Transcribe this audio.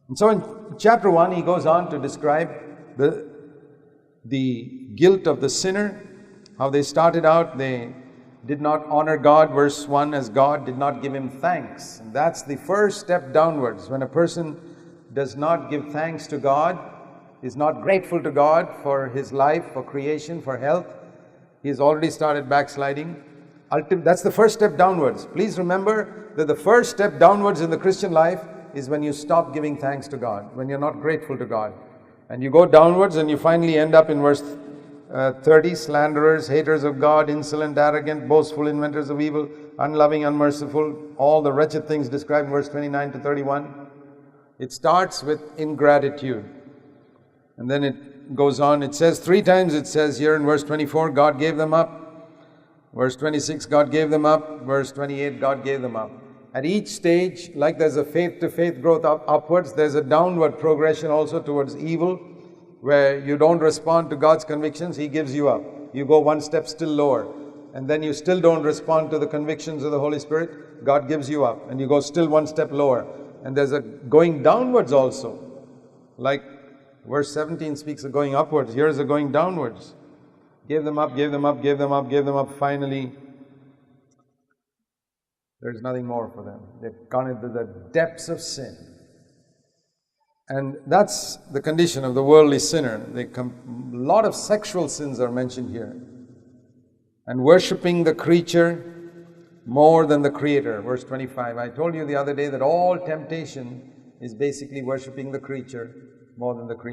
And so in chapter 1, he goes on to describe the guilt of the sinner, how they started out, they did not honor God, verse 1, as God did not give him thanks. And that's the first step downwards. When a person does not give thanks to God, is not grateful to God for his life, for creation, for health, he's already started backsliding. That's the first step downwards. Please remember that the first step downwards in the Christian life is when you stop giving thanks to God, when you're not grateful to God. And you go downwards and you finally end up in verse 30, slanderers, haters of God, insolent, arrogant, boastful, inventors of evil, unloving, unmerciful, all the wretched things described in verse 29 to 31. It starts with ingratitude. And then it goes on. It says 3 times, it says here in verse 24, God gave them up. Verse 26, God gave them up. Verse 28, God gave them up. At each stage, like there's a faith-to-faith growth upwards, there's a downward progression also towards evil, where you don't respond to God's convictions, He gives you up. You go one step still lower. And then you still don't respond to the convictions of the Holy Spirit, God gives you up. And you go still one step lower. And there's a going downwards also. Like verse 17 speaks of going upwards. Here's a going downwards. Gave them up, gave them up, gave them up, gave them up. Finally, there's nothing more for them. They've gone into the depths of sin. And that's the condition of the worldly sinner. A lot of sexual sins are mentioned here. And worshipping the creature more than the Creator. Verse 25. I told you the other day that all temptation is basically worshipping the creature more than the Creator.